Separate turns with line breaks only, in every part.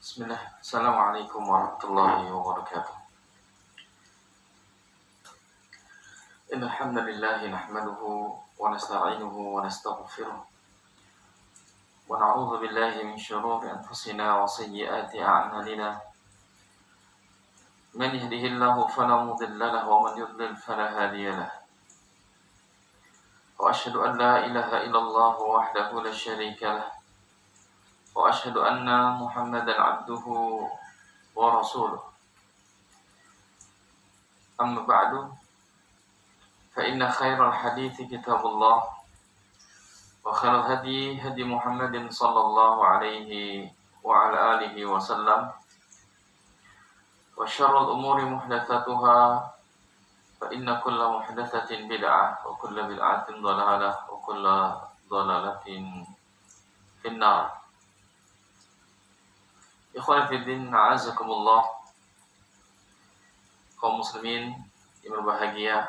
Bismillah. Assalamualaikum warahmatullahi wabarakatuh. Innal hamdalillah nahmaduhu wa nasta'inuhu wa nastaghfiruh wa na'udzu billahi min shururi anfusina wa sayyiati a'malina. Man yahdihillahu fala mudilla lahu wa man yudlil fala hadiya lahu. Wa asyhadu an la ilaha illallah wahdahu la syarika lahu. Wa asyhadu anna Muhammadan 'abduhu wa rasuluh. Amma ba'du, fa inna khairal hadithi kitabullah wa khairal hadi hadi Muhammadin sallallahu alaihi wa ala alihi wa sallam wa syarrul umuri muhdatsatuha fa inna kulla muhdatsatin bid'ah wa kulla bid'atin dhalalah wa kulla dhalalatin finnar. Ikhwan fiddin, a'azakumullah, kaum muslimin yang berbahagia.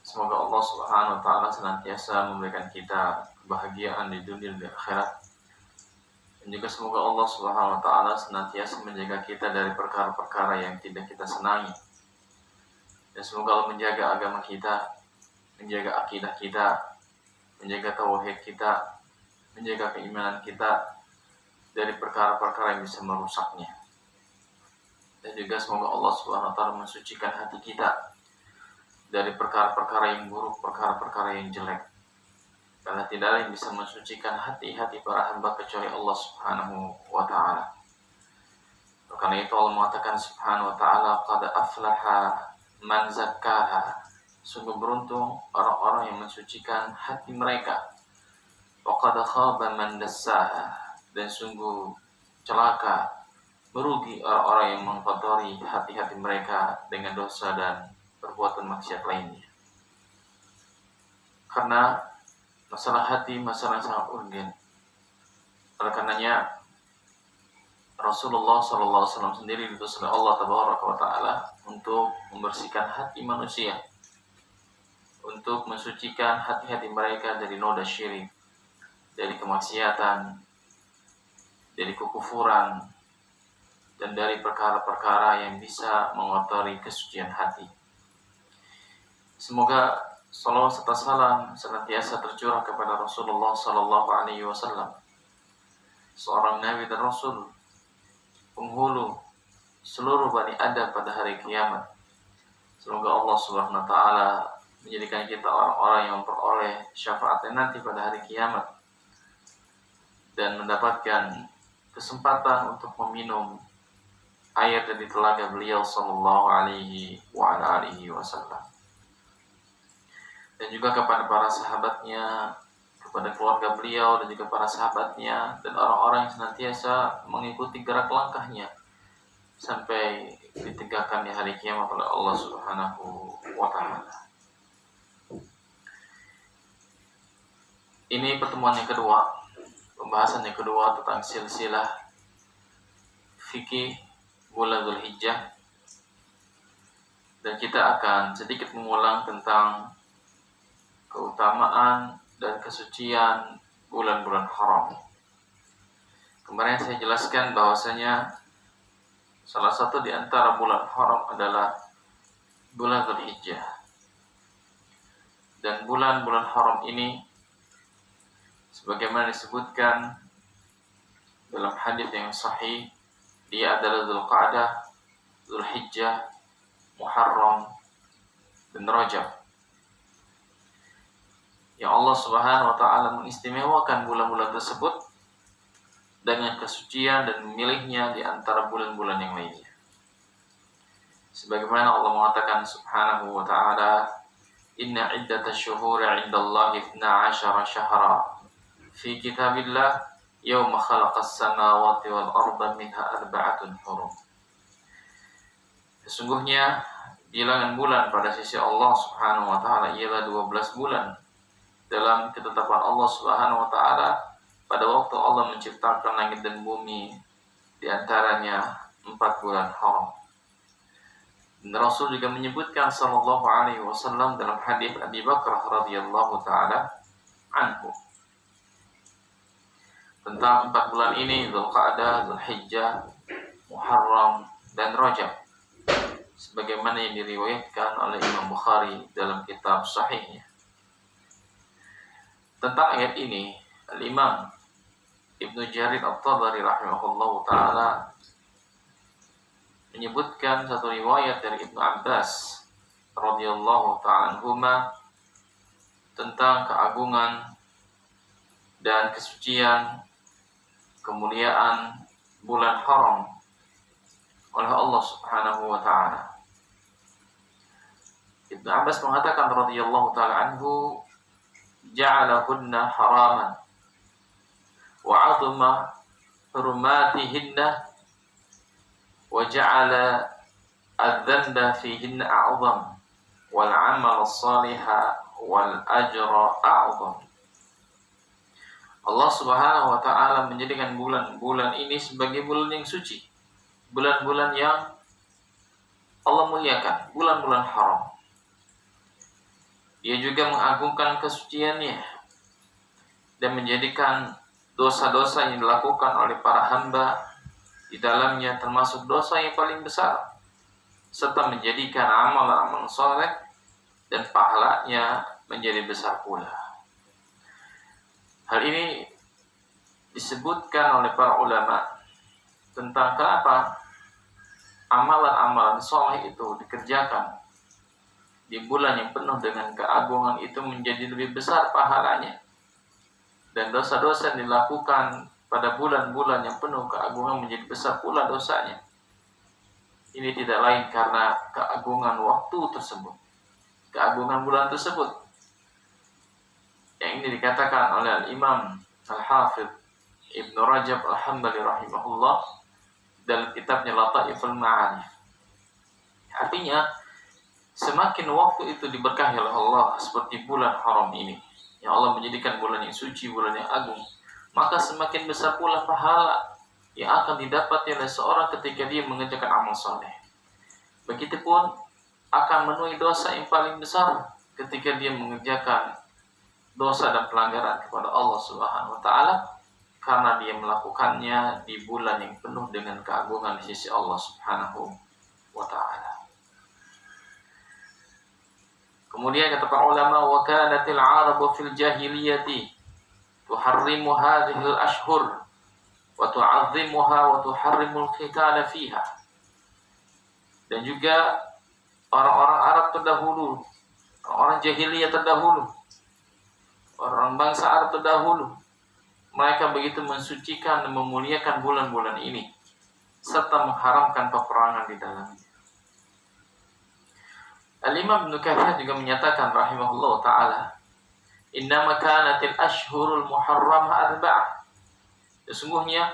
Semoga Allah subhanahu wa ta'ala senantiasa memberikan kita kebahagiaan di dunia dan di akhirat. Dan juga semoga Allah subhanahu wa ta'ala senantiasa menjaga kita dari perkara-perkara yang tidak kita senangi. Dan semoga Allah menjaga agama kita, menjaga akidah kita, menjaga tauhid kita, menjaga keimanan kita dari perkara-perkara yang bisa merusaknya. Dan juga semoga Allah subhanahu wa ta'ala mensucikan hati kita dari perkara-perkara yang buruk, perkara-perkara yang jelek. Karena tidak ada yang bisa mensucikan hati-hati para hamba kecuali Allah subhanahu wa ta'ala. Karena itu Allah mengatakan subhanahu wa ta'ala, qad aflaha man zakkaha. Sungguh beruntung orang-orang yang mensucikan hati mereka. Wa qad khaba man dassaha. Dan sungguh celaka, merugi orang-orang yang mengkotori hati-hati mereka dengan dosa dan perbuatan maksiat lainnya. Karena masalah hati masalah yang sangat urgen. Oleh karenanya Rasulullah SAW sendiri diutus oleh Allah Tabaraka wa Ta'ala untuk membersihkan hati manusia, untuk mensucikan hati-hati mereka dari noda syirik, dari kemaksiatan, dari kekufuran, dan dari perkara-perkara yang bisa mengotori kesucian hati. Semoga salawat serta salam senantiasa tercurah kepada Rasulullah sallallahu alaihi wasallam, seorang nabi dan rasul, penghulu seluruh Bani Adam pada hari kiamat. Semoga Allah subhanahu wa ta'ala menjadikan kita orang-orang yang memperoleh syafaatnya nanti pada hari kiamat dan mendapatkan kesempatan untuk meminum air dari telaga beliau sallallahu alaihi wa ala alihi wasallam. Dan juga kepada para sahabatnya, kepada keluarga beliau dan juga para sahabatnya dan orang-orang yang senantiasa mengikuti gerak langkahnya sampai ditegakkan di hari kiamat oleh Allah subhanahu wa ta'ala. Ini pertemuan yang kedua, pembahasan yang kedua tentang silsilah fikih bulan Dzulhijjah, dan kita akan sedikit mengulang tentang keutamaan dan kesucian bulan-bulan haram. Kemarin saya jelaskan bahwasanya salah satu di antara bulan haram adalah bulan Dzulhijjah, dan bulan-bulan haram ini sebagaimana disebutkan dalam hadis yang sahih, dia adalah Dzulqa'dah, Dzulhijjah, Muharram, dan Rajab. Yang Allah subhanahu wa ta'ala mengistimewakan bulan-bulan tersebut dengan kesucian dan memilihnya di antara bulan-bulan yang lainnya. Sebagaimana Allah mengatakan subhanahu wa ta'ala, inna iddatash syuhuri 'indallahi 12 syahra fi kitabillah yawma khalaqas samawati wal arda minha arba'atun hurum. Sesungguhnya bilangan bulan pada sisi Allah subhanahu wa ta'ala ialah 12 bulan dalam ketetapan Allah subhanahu wa ta'ala pada waktu Allah menciptakan langit dan bumi, di antaranya 4 bulan haram. Dan Rasul juga menyebutkan sallallahu alaihi wasallam dalam hadis Abi Bakar radhiyallahu ta'ala anhu, tentang 4 bulan ini, Dzulqa'dah, Dzulhijjah, Muharram, dan Rajab, sebagaimana yang diriwayatkan oleh Imam Bukhari dalam kitab Sahihnya. Tentang ayat ini, Al-Imam Ibnu Jarir At-Tabari rahimahullahu ta'ala menyebutkan satu riwayat dari Ibnu Abbas radhiyallahu ta'ala anhuma tentang keagungan dan kesucian, kemuliaan bulan haram oleh Allah Subhanahu wa ta'ala. Ibnu Abbas mengatakan radhiyallahu ta'ala anhu, ja'alahunna haraman wa 'azama hurmatihinna wa ja'ala adh-dhanba fihinna a'zam wal 'amal as-saliha wal ajra a'zam. Allah Subhanahu wa ta'ala menjadikan bulan-bulan ini sebagai bulan yang suci, bulan-bulan yang Allah muliakan, bulan-bulan haram. Dia juga mengagungkan kesuciannya dan menjadikan dosa-dosa yang dilakukan oleh para hamba di dalamnya termasuk dosa yang paling besar, serta menjadikan amal-amal soleh dan pahalanya menjadi besar pula. Hal ini disebutkan oleh para ulama tentang kenapa amalan-amalan soleh itu dikerjakan di bulan yang penuh dengan keagungan itu menjadi lebih besar pahalanya, dan dosa-dosa yang dilakukan pada bulan-bulan yang penuh keagungan menjadi besar pula dosanya. Ini tidak lain karena keagungan waktu tersebut, keagungan bulan tersebut. Yang ini dikatakan oleh Imam Al-Hafidh Ibnu Rajab Al-Hambali rahimahullah dalam kitabnya Lataiful Ma'arif. Artinya, semakin waktu itu diberkahi oleh Allah seperti bulan haram ini, yang Allah menjadikan bulan yang suci, bulan yang agung, maka semakin besar pula pahala yang akan didapati oleh seorang ketika dia mengerjakan amal soleh. Begitupun akan memenuhi dosa yang paling besar ketika dia mengerjakan dosa dan pelanggaran kepada Allah Subhanahu wa ta'ala, karena dia melakukannya di bulan yang penuh dengan keagungan di sisi Allah Subhanahu wa ta'ala. Kemudian kata para ulama, wa kanatil 'arabu fil jahiliyati tuharrimu hadhihi al-ashhur wa tu'azzimuha wa tuharrimul qitala fiha. Dan juga orang-orang Arab terdahulu, orang jahiliyah terdahulu, orang bangsa Arab terdahulu, mereka begitu mensucikan dan memuliakan bulan-bulan ini, serta mengharamkan peperangan di dalamnya. Al-Imam Ibnu Katsir juga menyatakan rahimahullah ta'ala, innama kanatil ashhurul muharramah arba'ah. Sesungguhnya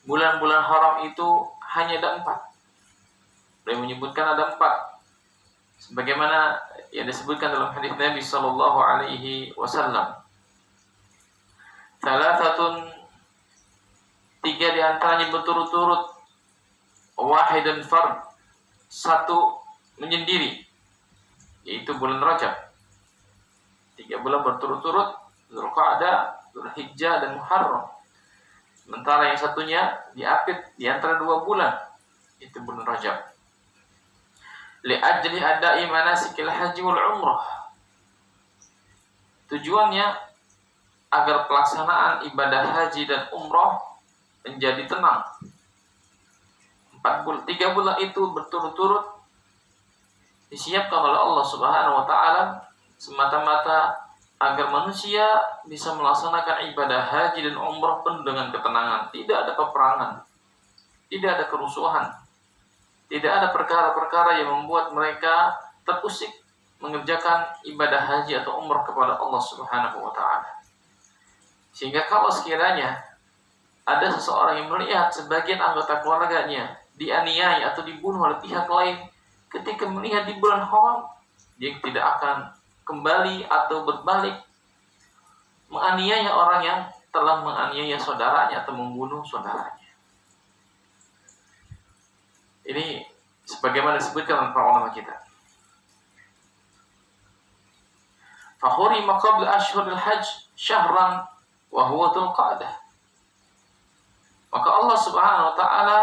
bulan-bulan haram itu hanya ada 4. Beliau menyebutkan ada 4, sebagaimana yang disebutkan dalam hadis Nabi sallallahu alaihi wasallam. Thalathatun, 3 di antaranya berturut-turut, wahidun fard, 1 menyendiri, yaitu bulan Rajab. 3 bulan berturut-turut, Dzulqa'dah, Dzulhijjah, dan Muharram. Sementara yang satunya diapit di antara 2 bulan, itu bulan Rajab. Li'ajli ada'i manasikil haji wal umrah. Tujuannya agar pelaksanaan ibadah haji dan umrah menjadi tenang. 3 bulan itu berturut-turut disiapkan oleh Allah Subhanahu wa ta'ala semata-mata agar manusia bisa melaksanakan ibadah haji dan umrah penuh dengan ketenangan. Tidak ada peperangan, tidak ada kerusuhan, tidak ada perkara-perkara yang membuat mereka terusik mengerjakan ibadah haji atau umrah kepada Allah Subhanahu wa ta'ala. Sehingga kalau sekiranya ada seseorang yang melihat sebagian anggota keluarganya dianiaya atau dibunuh oleh pihak lain ketika melihat di bulan haram, dia tidak akan kembali atau berbalik menganiaya orang yang telah menganiaya saudaranya atau membunuh saudaranya. Ini sebagaimana disebutkan oleh para ulama kita. Fahurima qabla ashhuril hajj syahran wa huwa Dzulqa'dah. Maka Allah Subhanahu wa taala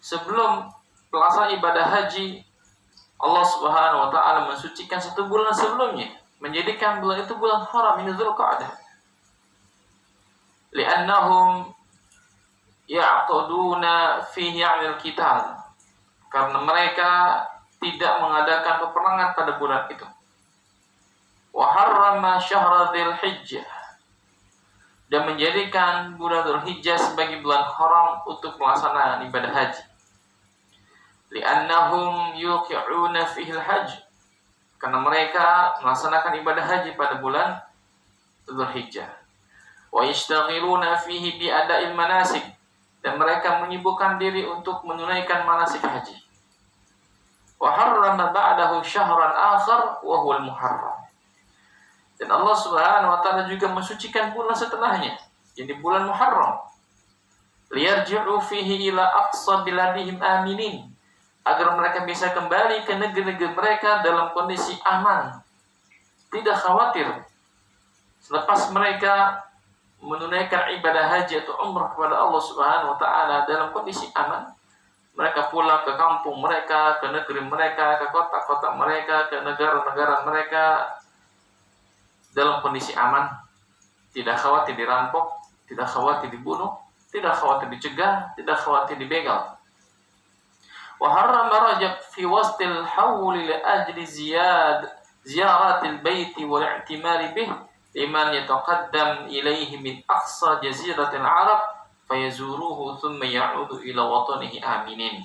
sebelum pelaksanaan ibadah haji, Allah Subhanahu wa taala mensucikan 1 bulan sebelumnya, menjadikan bulan itu bulan haram, ini Dzulqa'dah. Li'annahum ya'quduna fihi 'alal qital. Karena mereka tidak mengadakan peperangan pada bulan itu. Wa harrama syahra Dzulhijjah, dan menjadikan bulan Dzulhijjah sebagai bulan haram untuk pelaksanaan ibadah haji. Li'annahum yuqi'una fihi al-hajj, karena mereka melaksanakan ibadah haji pada bulan Dzulhijjah. Wa yashtaghiluna fihi bi ada'il manasik, dan mereka menyibukkan diri untuk menunaikan manasik haji. Wa harrama ba'dahu syahran akhar wa huwa al-muharram. Dan Allah Subhanahu wa taala juga mensucikan bulan setelahnya, jadi bulan Muharram. Liyarji'u fihi ila aqsa biladihim aminin, agar mereka bisa kembali ke negeri-negeri mereka dalam kondisi aman, tidak khawatir. Selepas mereka menunaikan ibadah haji atau umrah kepada Allah Subhanahu wa taala dalam kondisi aman, mereka pulang ke kampung mereka, ke negeri mereka, ke kota-kota mereka, ke negara-negara mereka dalam kondisi aman, tidak khawatir dirampok, tidak khawatir dibunuh, tidak khawatir dicegah, tidak khawatir dibegal. Wa harrama Rajab fi wastil hawl li ajli ziyaratil bait wal i'timar bih liman yataqaddam ilayhi min aqsa jaziratil arab fayazuruhu thumma ya'udu ila watanihi aminin.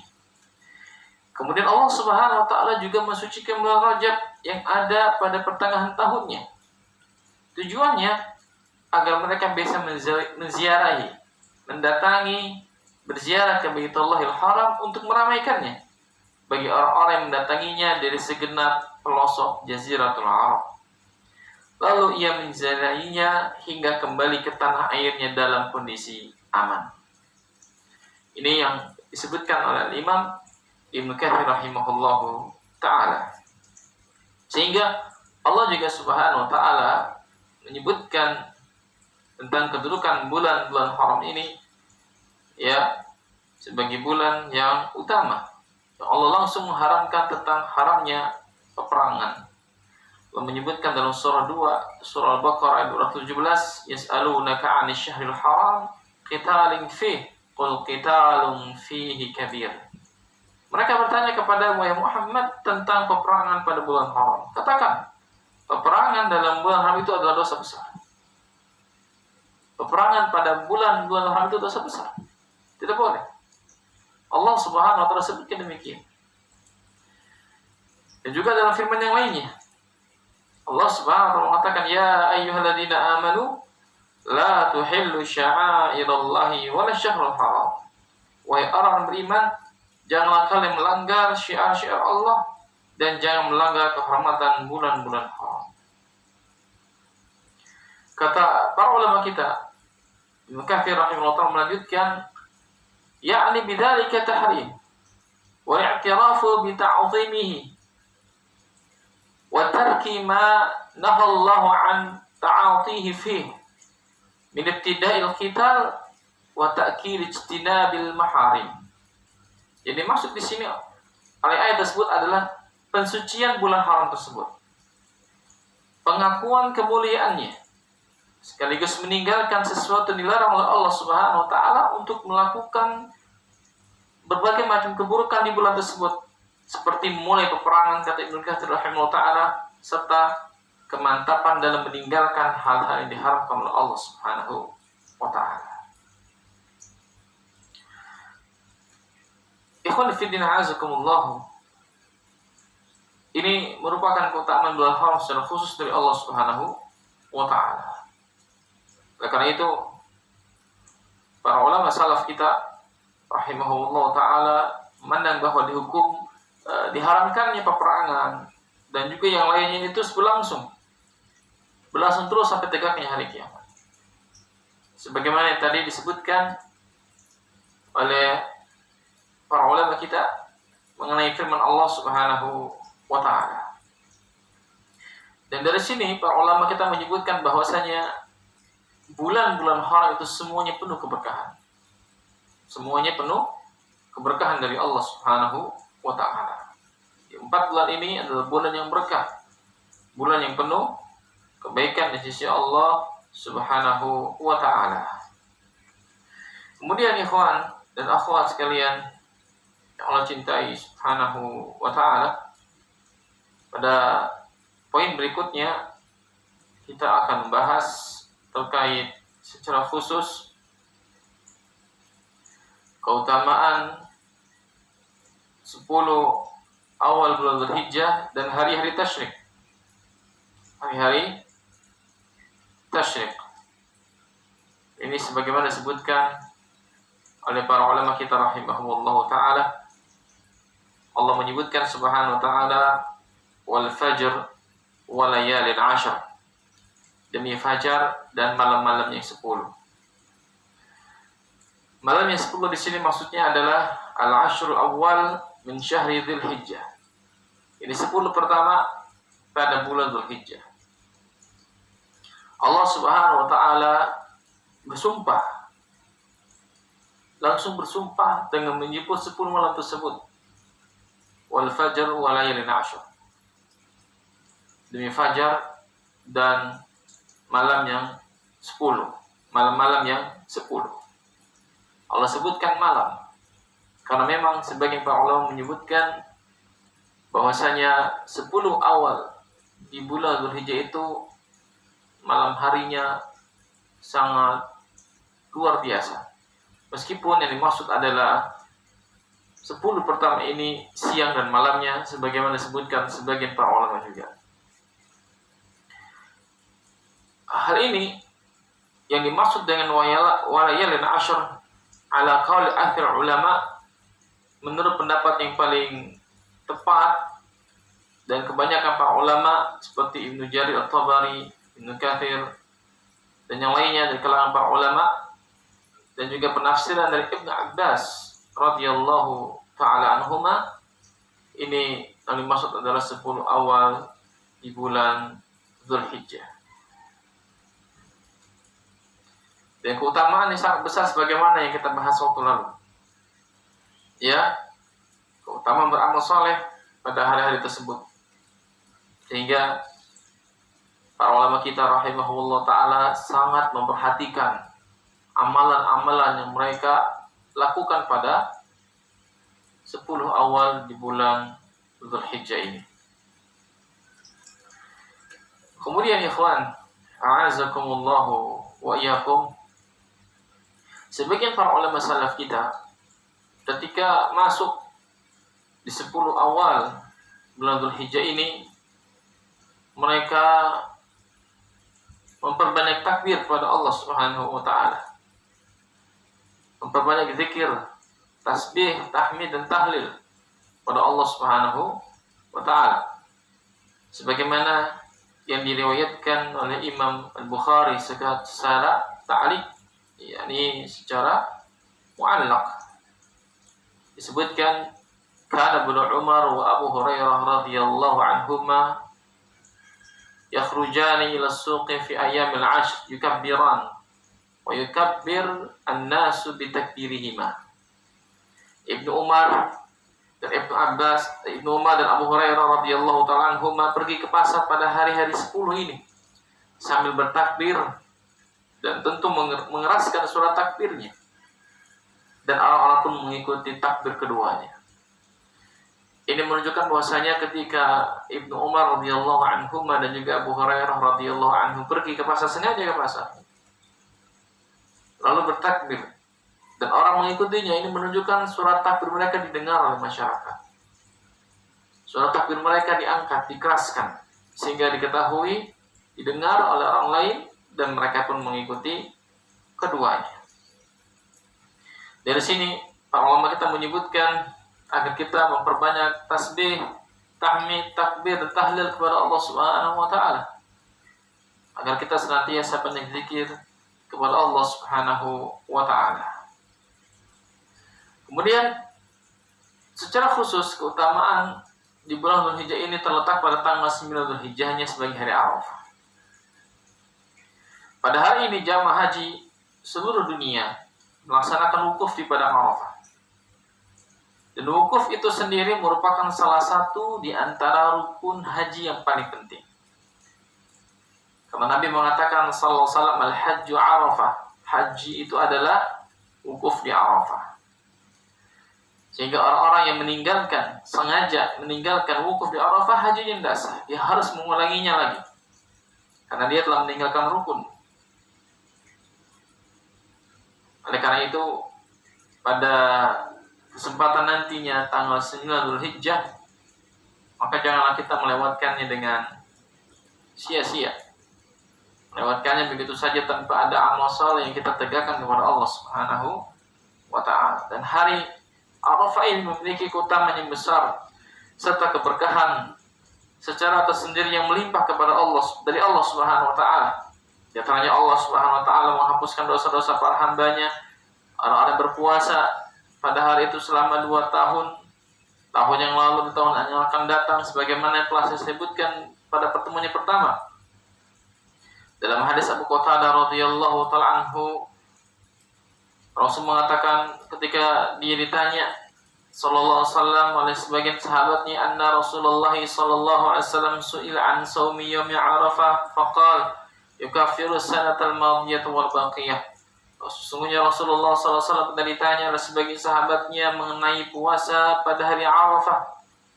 Kemudian Allah Subhanahu wa taala juga mensucikan bulan Rajab yang ada pada pertengahan tahunnya. Tujuannya agar mereka bisa menziarahi, mendatangi, berziarah ke Baitullahil Haram untuk meramaikannya bagi orang-orang yang mendatanginya dari segenap pelosok Jaziratul Arab. Lalu ia menziarahinya hingga kembali ke tanah airnya dalam kondisi aman. Ini yang disebutkan oleh Imam Ibnu Katsir rahimahullahu ta'ala. Sehingga Allah juga Subhanahu wa ta'ala menyebutkan tentang kedudukan bulan-bulan haram ini ya sebagai bulan yang utama. Allah langsung mengharamkan tentang haramnya peperangan. Allah menyebutkan dalam surah 2, surah Al-Baqarah ayat 217, yas'alunaka 'anil syahril haram qitalin fihi qul qitalun fihi kabir. Mereka bertanya kepada Muhammad tentang peperangan pada bulan haram. Katakan, peperangan dalam bulan haram itu adalah dosa besar. Peperangan pada bulan-bulan haram itu dosa besar. Tidak boleh. Allah Subhanahu wa taala sebutkan demikian. Dan juga dalam firman yang lainnya, Allah Subhanahu wa taala mengatakan, ya ayyuhalladzina amanu la tuhillu sya'airallahi wala syahrul haram. Wahai orang beriman, janganlah kalian melanggar syiar-syiar Allah dan jangan melanggar kehormatan bulan-bulan haram. Kata para ulama kita, Ibnu Katsir rahimahullah melanjutkan, ya'ni bidzalika tahrim wa i'tirafu bi ta'zimihi wa tarki ma nahallahu an ta'atihi fihi min ibtida'il qital wa ta'kil ijtinabil maharim. Jadi maksud di sini oleh ayat tersebut adalah pensucian bulan haram tersebut, pengakuan kemuliaannya, sekaligus meninggalkan sesuatu yang dilarang oleh Allah Subhanahu wa taala untuk melakukan berbagai macam keburukan di bulan tersebut, seperti mulai peperangan kata Ibnu Katsir rahimahullah taala, serta kemantapan dalam meninggalkan hal-hal yang diharamkan oleh Allah Subhanahu wa taala. Ikhwan fillah azakumullah. Ini merupakan keutamaan bulan haram secara khusus dari Allah Subhanahu wa taala. Oleh karena itu, para ulama salaf kita rahimahullah taala memandang bahwa diharamkannya peperangan dan juga yang lainnya itu berlangsung terus sampai tegaknya hari kiamat. Sebagaimana yang tadi disebutkan oleh para ulama kita mengenai firman Allah Subhanahu wa ta'ala. Dan dari sini para ulama kita menyebutkan bahwasanya bulan-bulan haram itu semuanya penuh keberkahan. Semuanya penuh keberkahan dari Allah Subhanahu wa ta'ala. 4 bulan ini adalah bulan yang berkah, bulan yang penuh kebaikan di sisi Allah Subhanahu wa ta'ala. Kemudian ikhwan dan akhwat sekalian yang Allah cintai Subhanahu wa ta'ala, pada poin berikutnya kita akan membahas terkait secara khusus keutamaan 10 awal bulan Dzulhijjah dan hari-hari tasyrik. Hari-hari tasyrik ini sebagaimana disebutkan oleh para ulama kita rahimahumullah ta'ala. Allah menyebutkan Subhanahu wa ta'ala, wal fajr wa layalin 'ashr, demi fajar dan malam-malam yang 10. Malam yang 10 di sini maksudnya adalah al-ashrul awal min syahri Dzulhijjah. Ini 10 pertama pada bulan Dzulhijjah. Allah Subhanahu wa ta'ala bersumpah, langsung bersumpah dengan menyebut 10 malam tersebut. Wal fajr wa layalin 'ashr, demi fajar dan malam yang 10, malam-malam yang 10. Allah sebutkan malam karena memang sebagian para ulama menyebutkan bahwasanya 10 awal di bulan Dzulhijjah itu malam harinya sangat luar biasa. Meskipun yang dimaksud adalah 10 pertama ini siang dan malamnya, sebagaimana disebutkan sebagian para ulama juga. Hal ini yang dimaksud dengan walayalin 'ashr ala qaul akhir ulama, menurut pendapat yang paling tepat dan kebanyakan para ulama seperti Ibnu Jarir At-Tabari, Ibnu Katsir dan yang lainnya dari kalangan para ulama, dan juga penafsiran dari Ibnu Abbas radhiyallahu ta'ala anhuma, ini yang dimaksud adalah 10 awal di bulan Dzulhijjah. Dan keutamaan yang sangat besar sebagaimana yang kita bahas waktu lalu. Ya, keutamaan beramal soleh pada hari-hari tersebut. Sehingga para ulama kita rahimahullah ta'ala sangat memperhatikan amalan-amalan yang mereka lakukan pada 10 awal di bulan Dzulhijjah ini. Kemudian ikhwan, a'azakumullahu wa iyyakum, sebagian para ulama salaf kita ketika masuk di 10 awal bulan Dzulhijjah ini, mereka memperbanyak takbir kepada Allah Subhanahu wa ta'ala, memperbanyak zikir, tasbih, tahmid dan tahlil pada Allah Subhanahu wa ta'ala, sebagaimana yang diriwayatkan oleh Imam Al-Bukhari secara ta'liq, yakni secara mu'allaq. Disebutkan kana Ibnu Umar wa Abu Hurairah radhiyallahu anhuma yakhrujani ila as-suqi fi ayyamil 'ashr yukabbiran wa yukabbir an-nasu bi takbirihima. Ibnu Umar dan Ibnu Abbas, Ibnu Umar dan Abu Hurairah radhiyallahu ta'ala anhuma pergi ke pasar pada hari-hari 10 ini sambil bertakbir dan tentu mengeraskan suara takbirnya, dan orang-orang pun mengikuti takbir keduanya. Ini menunjukkan bahwasanya ketika Ibnu Umar radhiyallahu anhu dan juga Abu Hurairah radhiyallahu anhu pergi ke pasar, sengaja ke pasar, lalu bertakbir dan orang mengikutinya, ini menunjukkan suara takbir mereka didengar oleh masyarakat. Suara takbir mereka diangkat, dikeraskan, sehingga diketahui, didengar oleh orang lain, dan mereka pun mengikuti keduanya. Dari sini para ulama kita menyebutkan agar kita memperbanyak tasbih, tahmid, takbir dan tahlil kepada Allah Subhanahu wa ta'ala, agar kita senantiasa banyak zikir kepada Allah Subhanahu wa ta'ala. Kemudian secara khusus keutamaan di bulan Dzulhijjah ini terletak pada tanggal 9 Dzulhijjahnya sebagai hari Arafah. Pada hari ini jamaah haji seluruh dunia melaksanakan wukuf di Padang Arafah. Dan wukuf itu sendiri merupakan salah satu di antara rukun haji yang paling penting. Karena Nabi mengatakan sallallahu alaihi wasallam al-hajju Arafah. Haji itu adalah wukuf di Arafah. Sehingga orang-orang yang sengaja meninggalkan wukuf di Arafah, hajinya tidak sah. Dia harus mengulanginya lagi. Karena dia telah meninggalkan rukun. Oleh karena itu, pada kesempatan nantinya tanggal 9 Dzulhijjah, maka janganlah kita melewatkannya dengan sia-sia. Melewatkannya begitu saja tanpa ada amal saleh yang kita tegakkan kepada Allah Subhanahu wa taala. Dan hari Arafah ini memiliki keutamaan yang besar serta keberkahan secara tersendiri yang melimpah kepada Allah dari Allah Subhanahu wa taala. Di antaranya Allah Subhanahu wa taala menghapuskan dosa-dosa para hamba-Nya. Orang-orang berpuasa pada hari itu selama 2 tahun yang lalu, di tahun yang akan datang, sebagaimana yang telah saya sebutkan pada pertemuan yang pertama. Dalam hadis Abu Qatadah radhiyallahu ta'ala anhu, Rasul mengatakan ketika dia ditanya sallallahu alaihi wasallam oleh sebagian sahabatnya, anna Rasulullah sallallahu alaihi wasallam su'ila an shaumi yaumi Arafah faqala yukaffiru sanatal madiyah wal baqiyah. Sesungguhnya Rasulullah SAW pernah ditanya oleh sebagian sahabatnya mengenai puasa pada hari Arafah.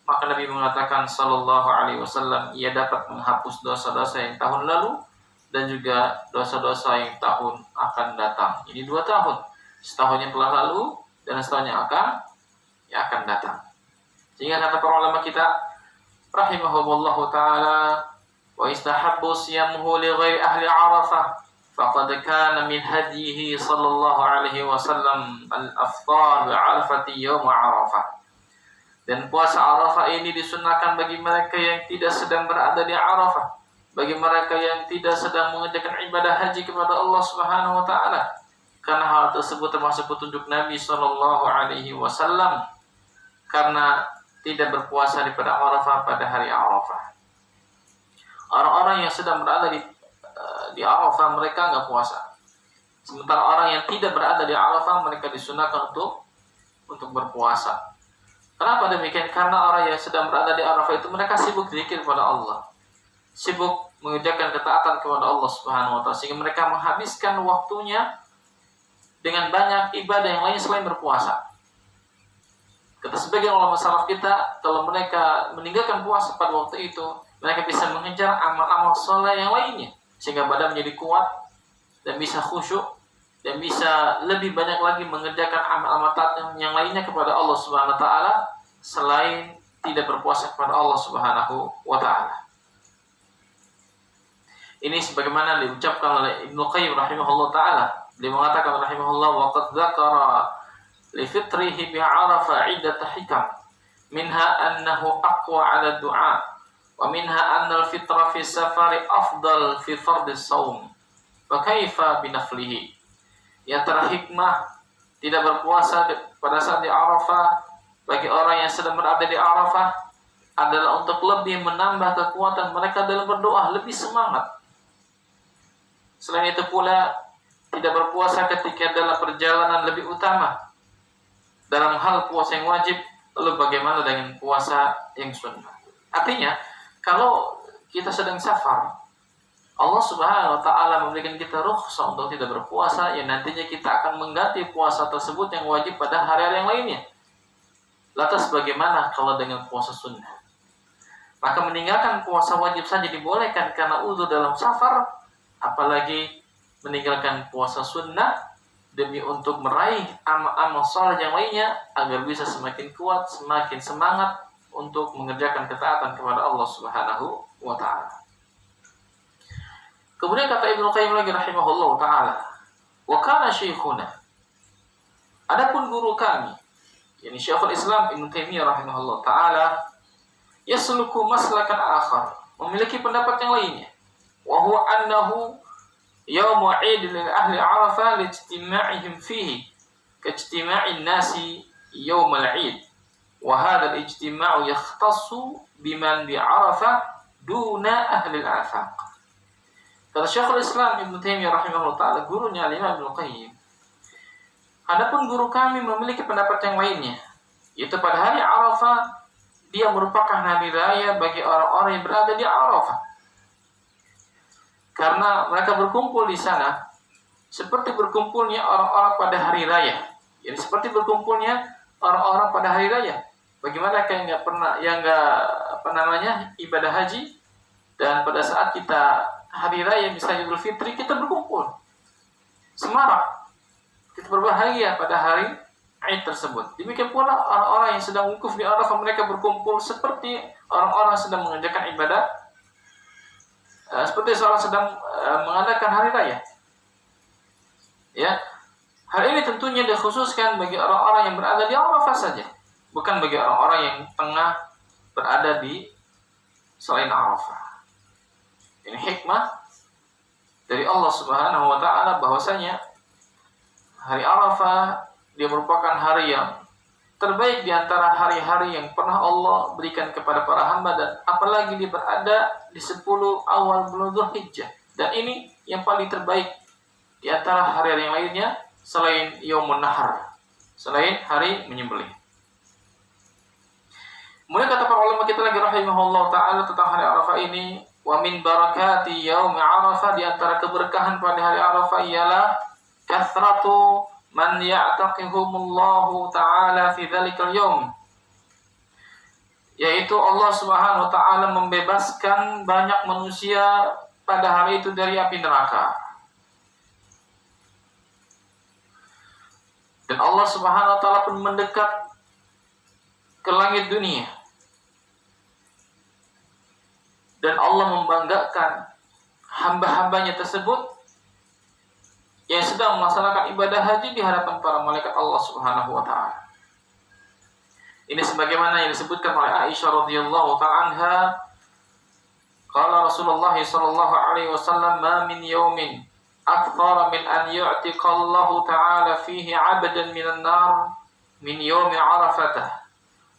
Maka Nabi mengatakan sallallahu alaihi wasallam, ia dapat menghapus dosa-dosa yang tahun lalu dan juga dosa-dosa yang tahun akan datang. Ini 2 tahun. Setahun yang telah lalu dan setahun yang akan datang. Sehingga kata para ulama kita rahimahumullahu ta'ala, wa istahabbu siyamuhu li ghairi ahli Arafah faqad kana min hadihi sallallahu alaihi wasallam al-afṭar bi'arafati yaum Arafah. Dan puasa Arafah ini disunahkan bagi mereka yang tidak sedang berada di Arafah, bagi mereka yang tidak sedang mengerjakan ibadah haji kepada Allah Subhanahu wa taala. Karena hal tersebut termasuk petunjuk Nabi sallallahu alaihi wasallam karena tidak berpuasa di Padang Arafah pada hari Arafah. Orang-orang yang sedang berada di Arafah, mereka enggak puasa. Sementara orang yang tidak berada di Arafah, mereka disunahkan untuk berpuasa. Kenapa demikian? Karena orang yang sedang berada di Arafah itu mereka sibuk zikir kepada Allah, sibuk mengerjakan ketaatan kepada Allah Subhanahu wa taala, sehingga mereka menghabiskan waktunya dengan banyak ibadah yang lain selain berpuasa. Kata sebagian ulama salaf kita, kalau mereka meninggalkan puasa pada waktu itu, mereka bisa mengejar amal-amal saleh yang lainnya, sehingga badan menjadi kuat dan bisa khusyuk dan bisa lebih banyak lagi mengerjakan amal-amal taat yang lainnya kepada Allah Subhanahu wa taala selain tidak berpuasa kepada Allah Subhanahu wa taala. Ini sebagaimana diucapkan oleh Ibnu Qayyim rahimahullah taala. Dia mengatakan rahimahullah, wa qad dzakara li fitrihi bi Arafah 'iddat hikam minha annahu aqwa 'ala du'a wa minha anna al-fitra fi safari afdal fi fardhi shaum fa kaifa bi naflihi. Di antara hikmah tidak berpuasa pada saat di Arafah bagi orang yang sedang berada di Arafah adalah untuk lebih menambah kekuatan mereka dalam berdoa, lebih semangat. Selain itu pula, tidak berpuasa ketika dalam perjalanan lebih utama dalam hal puasa yang wajib. Lalu bagaimana dengan puasa yang sunnah? Artinya, kalau kita sedang safar, Allah Subhanahu wa taala memberikan kita rukhsah untuk tidak berpuasa, yang nantinya kita akan mengganti puasa tersebut yang wajib pada hari-hari yang lainnya. Lantas bagaimana kalau dengan puasa sunnah? Maka meninggalkan puasa wajib saja dibolehkan karena uzur dalam safar, apalagi meninggalkan puasa sunnah demi untuk meraih amal-amal saleh yang lainnya agar bisa semakin kuat, semakin semangat untuk mengerjakan ketaatan kepada Allah Subhanahu wa taala. Kemudian kata Ibnu Qayyim lagi rahimahullah taala, wa kana syekhuna, adapun guru kami, yakni Syekhul Islam Ibnu Taimiyah rahimahullah taala, yasluku maslakan akhar, memiliki pendapat yang lainnya, wa huwa annahu yaumu 'id lil ahli Arafah lijtima'ihim fihi kajtima'in nasi yaumal 'id, wa hadha al-ijtima'u yakhtassu biman bi Arafah duna ahli al-afaq. Kata Syekhul Islam Ibnu Taimiyah rahimahullah taala, gurunya Imam Ibnu Qayyim, adapun guru kami memiliki pendapat yang lainnya, yaitu pada hari Arafah dia merupakan hari raya bagi orang-orang yang berada di Arafah, karena mereka berkumpul di sana seperti berkumpulnya orang-orang pada hari raya. Jadi seperti berkumpulnya orang-orang pada hari raya. Bagaimana yang nggak ibadah haji, dan pada saat kita hari raya misalnya Idul Fitri, kita berkumpul semarak, kita berbahagia pada hari Aid tersebut. Demikian pula orang-orang yang sedang wukuf di Arafah, mereka berkumpul seperti orang-orang sedang mengerjakan ibadah, seperti seorang sedang mengadakan hari raya. Ya, hal ini tentunya dikhususkan bagi orang-orang yang berada di Arafah saja, bukan bagi orang-orang yang tengah berada di selain Arafah. Ini hikmah dari Allah Subhanahu wa taala bahwasanya hari Arafah dia merupakan hari yang terbaik di antara hari-hari yang pernah Allah berikan kepada para hamba, dan apalagi dia berada di 10 awal bulan Dzulhijjah. Dan ini yang paling terbaik di antara hari-hari yang lainnya selain Yaumun Nahar, selain hari menyembelih. Kemudian kata para ulama kita lagi rahimahullah taala tentang hari Arafah ini, wa min barakati yaumi Arafah, di antara keberkahan pada hari Arafah ialah kathratu man ya'taqihumullahu ta'ala fi dzalikal yaum, yaitu Allah Subhanahu wa taala membebaskan banyak manusia pada hari itu dari api neraka. Dan Allah Subhanahu wa taala pun mendekat ke langit dunia, dan Allah membanggakan hamba-hambanya tersebut yang sedang melaksanakan ibadah haji di hadapan para malaikat Allah Subhanahu wa taala. Ini sebagaimana yang disebutkan oleh Aisyah radhiyallahu ta'ala anha, qala Rasulullah sallallahu alaihi wasallam, ma min yawmin akthar min an yu'tiqa Allah ta'ala fihi 'abdan minan nar min yawmi Arafatah,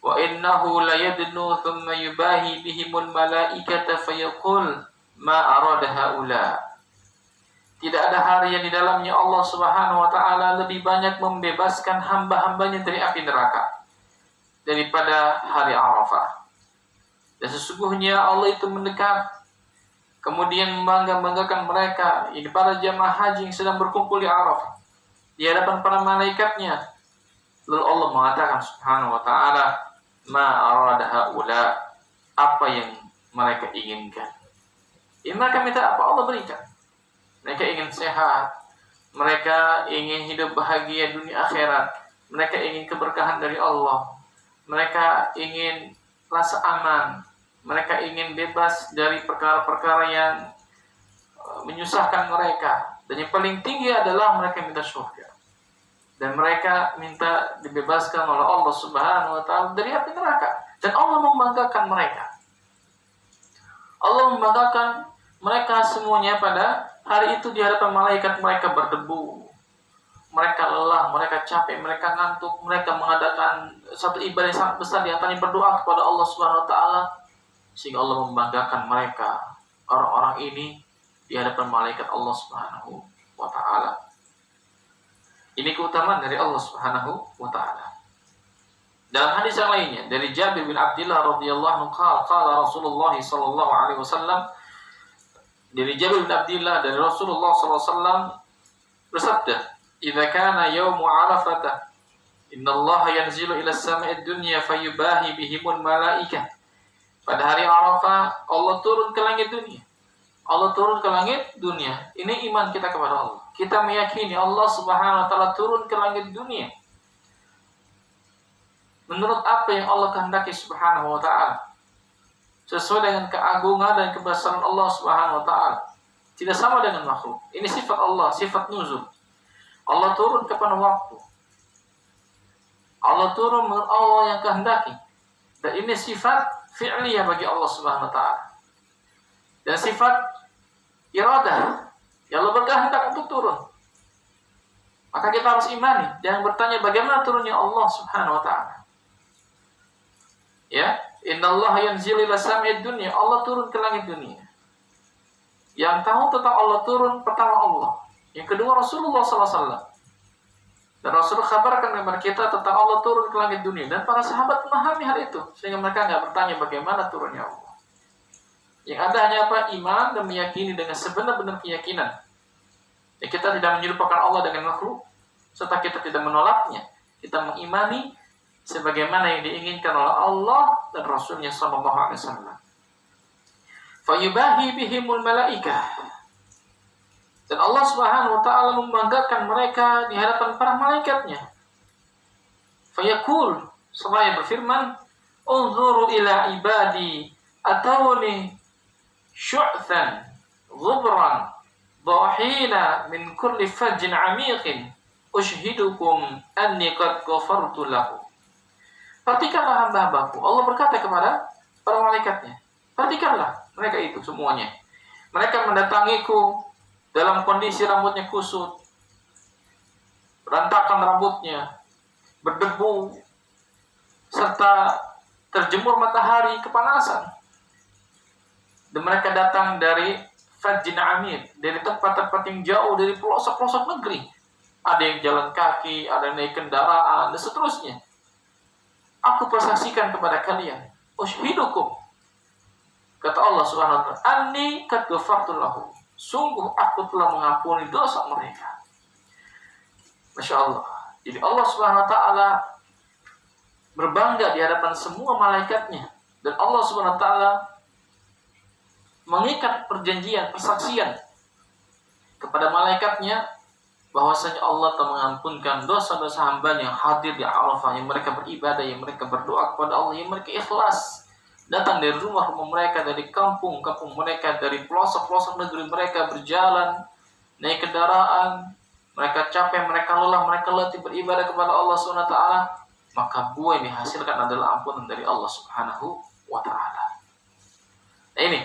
wa innahu la yadnu thumma yubahi bihimul malaikata fayaqul ma arada haula. Tidak ada hari yang di dalamnya Allah Subhanahu wa taala lebih banyak membebaskan hamba-hambanya dari api neraka daripada hari Arafah. Dan sesungguhnya Allah itu mendekat, kemudian membanggakan mereka, ini para jamaah haji yang sedang berkumpul di Arafah di hadapan para malaikatnya. Lalu Allah mengatakan Subhanahu wa taala, ma arada haula, apa yang mereka inginkan. Ini mereka minta apa, Allah berikan. Mereka ingin sehat, mereka ingin hidup bahagia dunia akhirat, mereka ingin keberkahan dari Allah, mereka ingin rasa aman, mereka ingin bebas dari perkara-perkara yang menyusahkan mereka. Dan yang paling tinggi adalah mereka minta surga, dan mereka minta dibebaskan oleh Allah Subhanahu wa taala dari api neraka. Dan Allah membanggakan mereka. Allah membanggakan mereka semuanya pada hari itu di hadapan malaikat. Mereka berdebu, mereka lelah, mereka capek, mereka ngantuk, mereka mengadakan satu ibadah yang sangat besar, di antaranya berdoa kepada Allah Subhanahu wa taala, sehingga Allah membanggakan mereka, orang-orang ini di hadapan malaikat Allah Subhanahu wa taala. Ini keutamaan dari Allah Subhanahu wa taala. Dalam hadis yang lainnya dari Jabir bin Abdullah radhiyallahu anhu, qala Rasulullah sallallahu alaihi wasallam, dari Jabir bin Abdullah dari Rasulullah SAW bersabda, "Idza kana yaumu Arafah, inna Allah yanzilu ila as-sama'i ad-dunya fayubahi bihimul malaikah." Pada hari Arafah Allah turun ke langit dunia. Allah turun ke langit dunia. Ini iman kita kepada Allah. Kita meyakini Allah Subhanahu wa taala turun ke langit dunia menurut apa yang Allah kehendaki Subhanahu wa taala, sesuai dengan keagungan dan kebesaran Allah Subhanahu wa taala. Tidak sama dengan makhluk. Ini sifat Allah, sifat nuzul. Allah turun kapan waktu. Allah turun menurut Allah yang kehendaki. Dan ini sifat fi'liyah bagi Allah Subhanahu wa taala. Dan sifat iradah, ya Allah berkehendak untuk turun. Maka kita harus imani. Jangan bertanya bagaimana turunnya Allah Subhanahu wa taala. Ya, innallaha yanzilu ila sam'id dunya, Allah turun ke langit dunia. Yang tahu tentang Allah turun pertama Allah. Yang kedua Rasulullah SAW. Dan Rasulullah kabarkan kepada kita tentang Allah turun ke langit dunia. Dan para sahabat memahami hal itu. Sehingga mereka nggak bertanya bagaimana turunnya Allah. Yang ada hanya apa? Iman dan meyakini dengan sebenar-benar keyakinan. Ya, kita tidak menyerupakan Allah dengan makhluk. Serta kita tidak menolaknya. Kita mengimani sebagaimana yang diinginkan oleh Allah dan Rasulnya SAW. Fayubahi bihimul malaikah. Dan Allah Subhanahu wa ta'ala membanggakan mereka di hadapan para malaikatnya. Fayaqul, seraya berfirman, unzuru ila ibadi atawni syu'than ghubran dhahina min kulli fajjin amiqin ushhidukum anni qad ghafartu lahu. Perhatikanlah hamba-hambaku. Allah berkata kepada para malaikatnya, perhatikanlah mereka itu semuanya. Mereka mendatangiku dalam kondisi rambutnya kusut, berantakan rambutnya, berdebu, serta terjemur matahari kepanasan. Dan mereka datang dari Fajjin Amir, dari tempat-tempat yang jauh, dari pelosok-pelosok negeri. Ada yang jalan kaki, ada yang naik kendaraan, dan seterusnya. Aku persaksikan kepada kalian, ushhidukum, kata Allah Subhanahu wa ta'ala, anni qad ghafartu lahum. Sungguh aku telah mengampuni dosa mereka. Masya Allah. Jadi Allah Subhanahu wa ta'ala berbangga di hadapan semua malaikatnya. Dan Allah Subhanahu wa ta'ala mengikat perjanjian, persaksian kepada malaikatnya bahwasanya Allah telah mengampunkan dosa-dosa hamba yang hadir di Arafah, yang mereka beribadah, yang mereka berdoa kepada Allah, yang mereka ikhlas datang dari rumah-rumah mereka, dari kampung-kampung mereka, dari pelosok-pelosok negeri mereka, berjalan, naik kendaraan, mereka capek, mereka lelah, mereka letih beribadah kepada Allah Subhanahu wa ta'ala, maka buah yang dihasilkan adalah ampunan dari Allah Subhanahu wa ta'ala. Nah ini.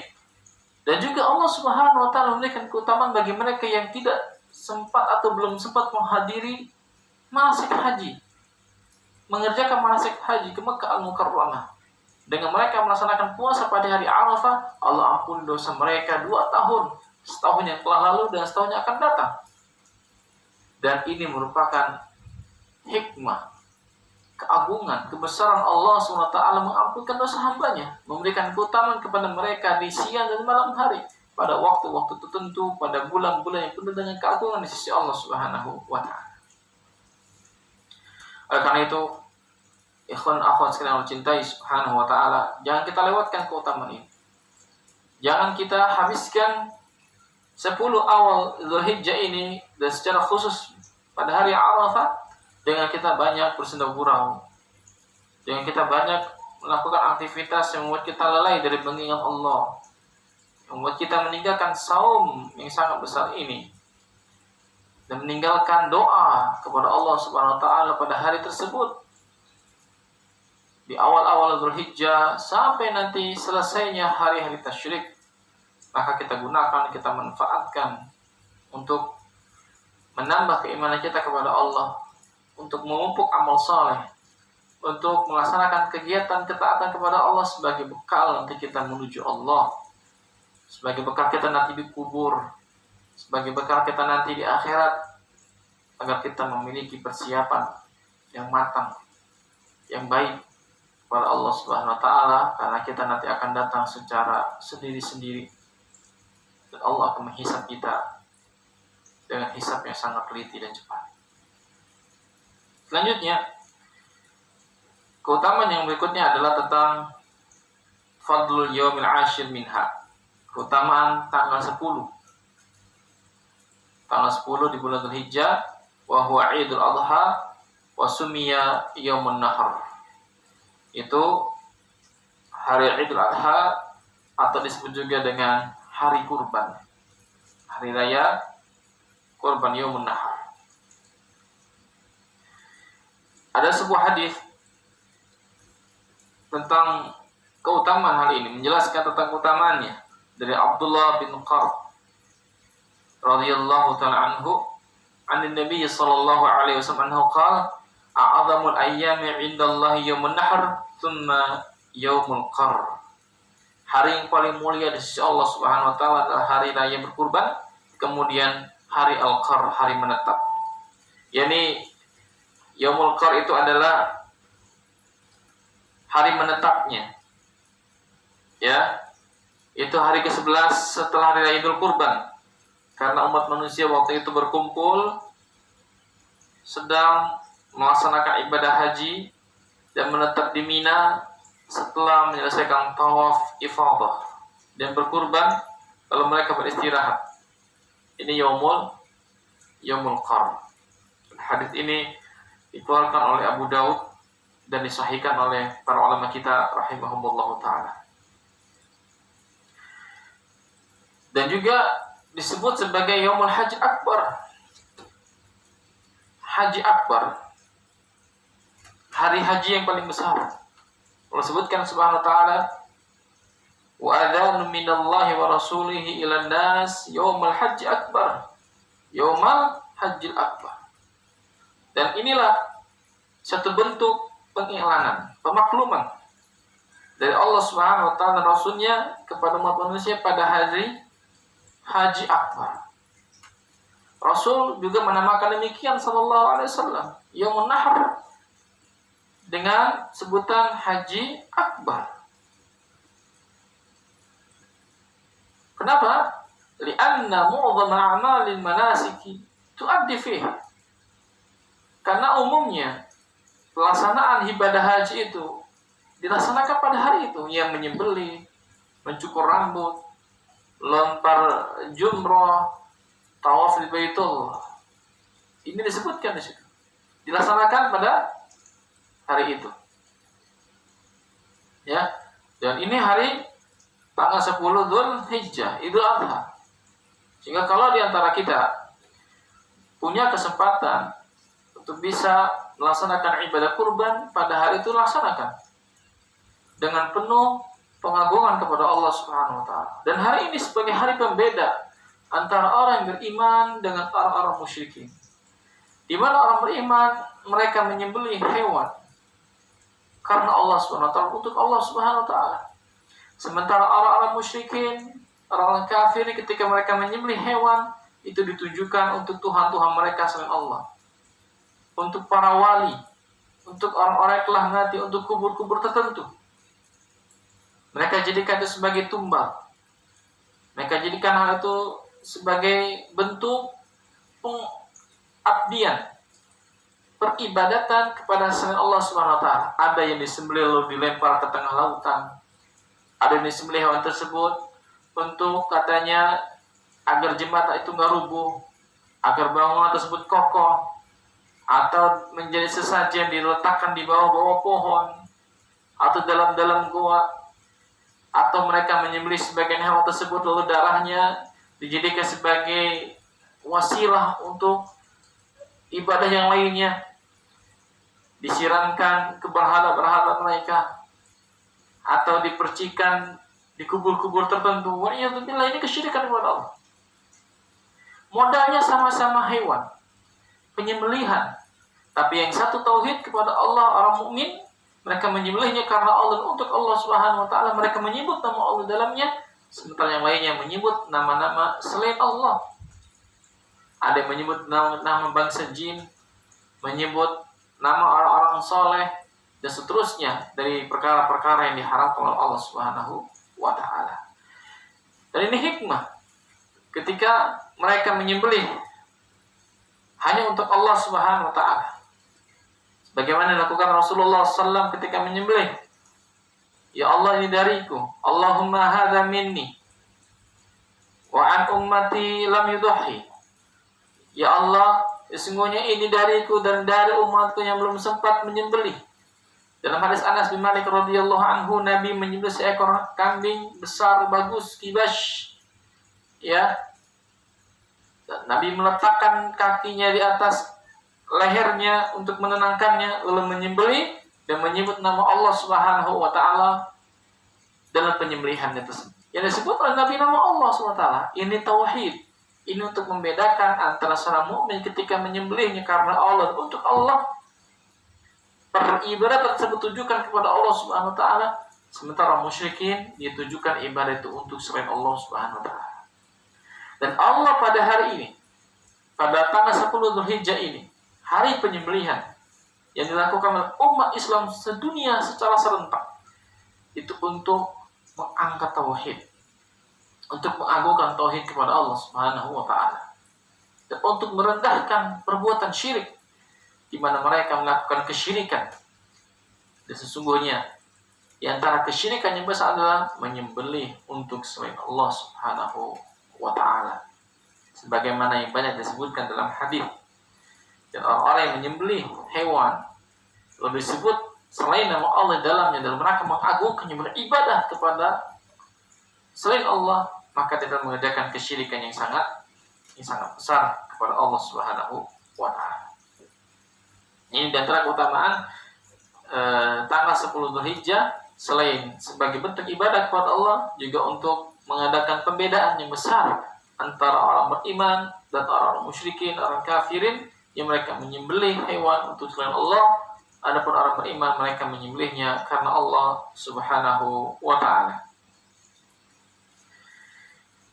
Dan juga Allah Subhanahu wa ta'ala memberikan keutamaan bagi mereka yang tidak sempat atau belum sempat menghadiri manasik haji, mengerjakan manasik haji ke Mekah Al-Mukarramah. Dengan mereka melaksanakan puasa pada hari Arafah, Allah ampuni dosa mereka 2 tahun, setahun yang telah lalu dan setahun yang akan datang. Dan ini merupakan hikmah, keagungan, kebesaran Allah SWT mengampunkan dosa hambanya, memberikan keutamaan kepada mereka di siang dan malam hari, pada waktu-waktu tertentu, pada bulan-bulan yang penuh dengan keagungan di sisi Allah Subhanahu wa ta'ala. Oleh karena itu, ikhwan akhwat sekalian mencintai Subhanahu wa ta'ala, jangan kita lewatkan keutamaan ini. Jangan kita habiskan 10 awal Dzulhijjah ini, dan secara khusus pada hari Arafah, dengan kita banyak bersenda gurau, dengan kita banyak melakukan aktivitas yang membuat kita lalai dari mengingat Allah, yang membuat kita meninggalkan saum yang sangat besar ini, dan meninggalkan doa kepada Allah Subhanahu wa ta'ala pada hari tersebut. Di awal-awal Dzulhijjah sampai nanti selesainya hari-hari tasyrik, maka kita gunakan, kita manfaatkan untuk menambah keimanan kita kepada Allah, untuk memupuk amal saleh, untuk melaksanakan kegiatan ketaatan kepada Allah sebagai bekal nanti kita menuju Allah, sebagai bekal kita nanti di kubur, sebagai bekal kita nanti di akhirat, agar kita memiliki persiapan yang matang, yang baik kepada Allah Subhanahu wa ta'ala, karena kita nanti akan datang secara sendiri-sendiri dan Allah akan menghisap kita dengan hisap yang sangat teliti dan cepat. Selanjutnya, keutamaan yang berikutnya adalah tentang fadlul yaumil ashir minha, keutamaan tanggal 10 di bulan Dzulhijjah, wa huwa Idul Adha wa sumiya yaumun nahar. Itu hari Idul Adha atau disebut juga dengan hari kurban, hari raya kurban Yaumun Nahar. Ada sebuah hadis tentang keutamaan hal ini, menjelaskan tentang keutamaannya dari Abdullah bin Qarr radhiyallahu ta'ala anhu, an Nabi sallallahu alaihi wasallam anhu qala a'zamul ayyami 'indallahi yaumun nahr thumma yaumul qarr, Hari yang paling mulia di sisi Allah Subhanahu wa taala adalah hari raya berkurban, kemudian hari Al-Qar, hari menetap. Yani Yaumul Qar itu adalah hari menetapnya. Ya. Itu hari ke-11 setelah hari raya Idul Kurban. Karena umat manusia waktu itu berkumpul sedang melaksanakan ibadah haji dan menetap di Mina setelah menyelesaikan tawaf ifadah dan berkurban, lalu mereka beristirahat. Ini Yaumul Qar. Hadis ini dikeluarkan oleh Abu Daud dan disahihkan oleh para ulama kita rahimahumullah taala. Dan juga disebut sebagai Yaumul Haji Akbar. Haji Akbar, hari haji yang paling besar. Allah sebutkan subhanahu wa ta'ala, wa adhanu minallahi wa rasulihi ilan nas yaumul haji akbar, yaumul hajil akbar. Dan inilah satu bentuk pengiklanan, pemakluman dari Allah subhanahu wa ta'ala dan Rasulnya kepada umat manusia pada hari haji akbar. Rasul juga menamakan demikian sallallahu alaihi wasallam, Yaumun Nahr, dengan sebutan Haji Akbar. Kenapa? Li'anna mu'dhama a'malil manasiki tu'addi fihi. Karena umumnya pelaksanaan ibadah haji itu dilaksanakan pada hari itu, yang menyembelih, mencukur rambut, lempar jumrah, tawaf di Baitullah. Ini disebutkan di situ. Dilaksanakan pada hari itu. Ya. Dan ini hari tanggal 10 Dzulhijjah, Idul Adha. Sehingga kalau di antara kita punya kesempatan untuk bisa melaksanakan ibadah kurban pada hari itu, laksanakan dengan penuh pengagungan kepada Allah Subhanahu wa taala. Dan hari ini sebagai hari pembeda antara orang yang beriman dengan orang-orang musyrikin. Di mana orang beriman mereka menyembelih hewan karena Allah Subhanahu wa taala, untuk Allah Subhanahu wa taala. Sementara orang-orang musyrikin, orang-orang kafir, ketika mereka menyembelih hewan itu ditujukan untuk tuhan-tuhan mereka selain Allah. Untuk para wali, untuk orang-orang yang telah mati, untuk kubur-kubur tertentu. Mereka jadikan itu sebagai tumbal. Mereka jadikan hal itu sebagai bentuk pengabdian, peribadatan kepada selain Allah Subhanahu wa taala. Ada yang disembelih lalu dilempar ke tengah lautan. Ada yang disembelih hewan tersebut untuk katanya agar jembatan itu enggak rubuh, agar bangunan tersebut kokoh, atau menjadi sesajen diletakkan di bawah-bawah pohon atau dalam-dalam gua, atau mereka menyembelih sebagian hewan tersebut lalu darahnya dijadikan sebagai wasilah untuk ibadah yang lainnya, disiramkan ke berhala-berhala mereka, atau dipercikan di kubur-kubur tertentu. Waliyadzubillah, ini kesyirikan kepada Allah. Modalnya sama-sama hewan, penyembelihan, tapi yang satu tauhid kepada Allah, orang mukmin, mereka menyembelihnya karena Allah untuk Allah Subhanahu wa taala, mereka menyebut nama Allah dalamnya. Sementara yang lainnya menyebut nama-nama selain Allah. Ada yang menyebut nama bangsa jin, menyebut nama orang-orang soleh, dan seterusnya dari perkara-perkara yang diharamkan oleh Allah Subhanahu wa taala. Dan ini hikmah ketika mereka menyembelih hanya untuk Allah Subhanahu wa taala. Bagaimana dilakukan Rasulullah SAW ketika menyembelih? Ya Allah, ini dariku. Allahumma hadza minni wa an ummati lam yudhi. Ya Allah, sesungguhnya ini dariku dan dari umatku yang belum sempat menyembelih. Dalam hadis Anas bin Malik radhiyallahu anhu, Nabi menyembelih seekor kambing besar bagus, kibas. Ya. Dan Nabi meletakkan kakinya di atas lehernya untuk menenangkannya, lalu menyembelih dan menyebut nama Allah Subhanahu wa taala dalam penyembelihannya tersebut. Yang disebut oleh Nabi nama Allah Subhanahu wa taala. Ini tauhid. Ini untuk membedakan antara seorang mukmin ketika menyembelihnya karena Allah untuk Allah, peribadah tersebut tujukan kepada Allah Subhanahu wa taala, Sementara musyrikin ditujukan ibadah itu untuk selain Allah Subhanahu wa taala. Dan Allah pada hari ini, pada tanggal 10 Dzulhijjah ini, hari penyembelihan yang dilakukan oleh umat Islam sedunia secara serentak, itu untuk mengangkat tauhid, untuk mengagungkan tauhid kepada Allah Subhanahu wa taala, dan untuk merendahkan perbuatan syirik di mana mereka melakukan kesyirikan. Dan sesungguhnya di antara kesyirikan yang besar adalah menyembelih untuk selain Allah Subhanahu wa taala. Sebagaimana yang banyak disebutkan dalam hadis. Dan orang-orang yang menyembelih hewan lalu disebut selain nama Allah dalamnya dalam rangka mengagungkan yang beribadah kepada selain Allah, maka dia mengerjakan kesyirikan yang sangat besar kepada Allah Subhanahu wa taala. Ini di antara keutamaan tanggal 10 Dzulhijjah, selain sebagai bentuk ibadah kepada Allah, juga untuk mengadakan pembedaan yang besar antara orang beriman dan orang musyrikin, orang kafirin, yang mereka menyembelih hewan untuk selain Allah. Adapun orang beriman, mereka menyembelihnya karena Allah Subhanahu wa taala.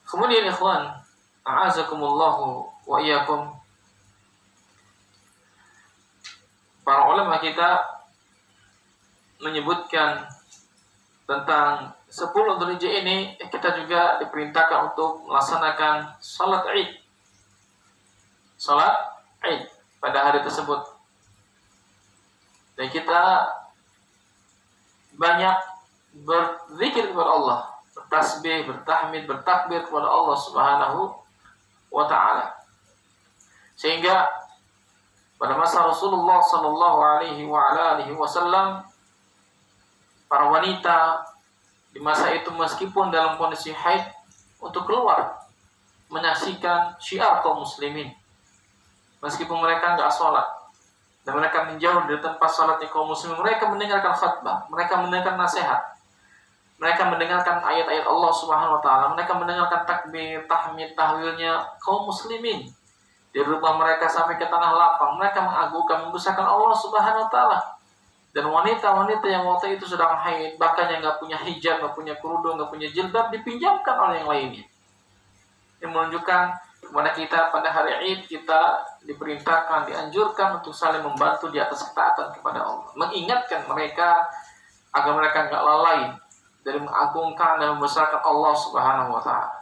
Kemudian ikhwan, a'azakumullahu wa iyyakum, para ulama kita menyebutkan tentang 10 Dzulhijjah ini, kita juga diperintahkan untuk melaksanakan salat Id. Salat Id pada hari tersebut. Dan kita banyak berzikir kepada Allah, bertasbih, bertahmid, bertakbir kepada Allah Subhanahu wa taala. Sehingga pada masa Rasulullah sallallahu alaihi wasallam, para wanita di masa itu meskipun dalam kondisi haid untuk keluar menyaksikan syiar kaum muslimin, meskipun mereka enggak sholat dan mereka menjauh dari tempat sholatnya kaum muslimin, mereka mendengarkan khutbah, mereka mendengarkan nasihat, mereka mendengarkan ayat-ayat Allah Subhanahu wa taala, mereka mendengarkan takbir, tahmid, tahlilnya kaum muslimin di rumah mereka sampai ke tanah lapang. Mereka mengagungkan, membesarkan Allah Subhanahu wa taala. Dan wanita-wanita yang waktu itu sedang haid, bahkan yang nggak punya hijab, nggak punya kerudung, nggak punya jilbab, dipinjamkan oleh yang lainnya. Yang menunjukkan kepada kita pada hari Id, kita diperintahkan, dianjurkan untuk saling membantu di atas ketaatan kepada Allah. Mengingatkan mereka agar mereka nggak lalai dari mengagungkan dan membesarkan Allah Subhanahu wa taala.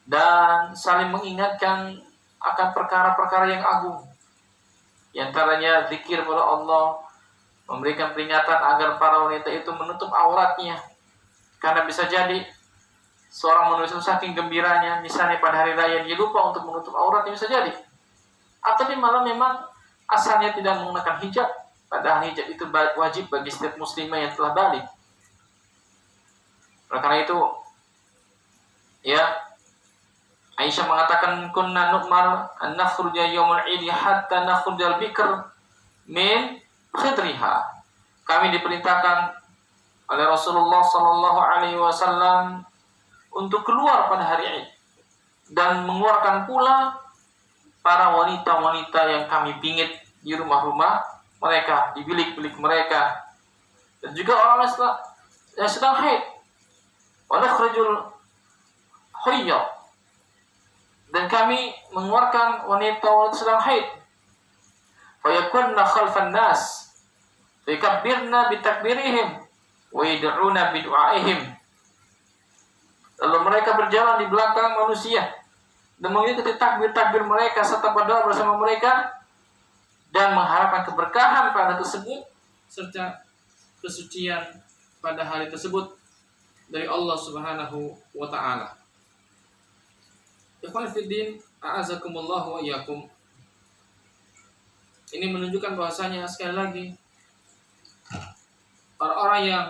Dan saling mengingatkan akan perkara-perkara yang agung. Di antaranya zikir kepada Allah, memberikan peringatan agar para wanita itu menutup auratnya. Karena bisa jadi seorang manusia saking gembiranya, misalnya pada hari raya dia lupa untuk menutup auratnya, bisa jadi. Atau dia malah memang asalnya tidak menggunakan hijab, padahal hijab itu wajib bagi setiap muslimah yang telah balik. Karena itu, ya, Aisyah mengatakan, kunna nu'mar an nakhruja yawmul 'id hatta nakhrujal bikr min khidriha. Kami diperintahkan oleh Rasulullah sallallahu alaihi wasallam untuk keluar pada hari Id dan mengeluarkan pula para wanita-wanita yang kami bingit di rumah-rumah mereka, di bilik-bilik mereka, dan juga orang yang sedang haid. Wa nakhrujul hayyad, dan kami mengeluarkan wanita-wanita sedang haid. Fa yakunna khalfan nas faykabbirna bitakbirihim wa yad'una bidu'aihim. Lalu mereka berjalan di belakang manusia dan mengikuti takbir-takbir mereka serta berdoa bersama mereka dan mengharapkan keberkahan pada tersebut serta kesucian pada hari tersebut dari Allah Subhanahu wa taala. Ikhwan fiddin, a'azakumullah wa iyyakum. Ini menunjukkan bahwasanya sekali lagi orang-orang yang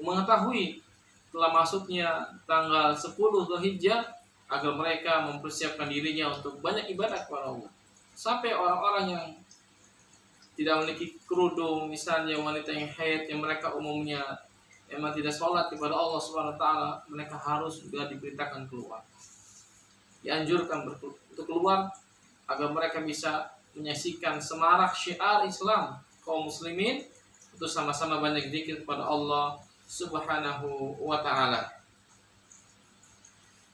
mengetahui telah masuknya tanggal 10 Dzulhijjah agar mereka mempersiapkan dirinya untuk banyak ibadah kepada Allah. Sampai orang-orang yang tidak memiliki kerudung, misalnya wanita yang haid, yang mereka umumnya memang tidak sholat kepada Allah Subhanahu wa taala, mereka harus juga diperintahkan keluar. Dianjurkan untuk keluar agar mereka bisa menyaksikan semarak syiar Islam kaum muslimin untuk sama-sama banyak zikir kepada Allah Subhanahu wa taala.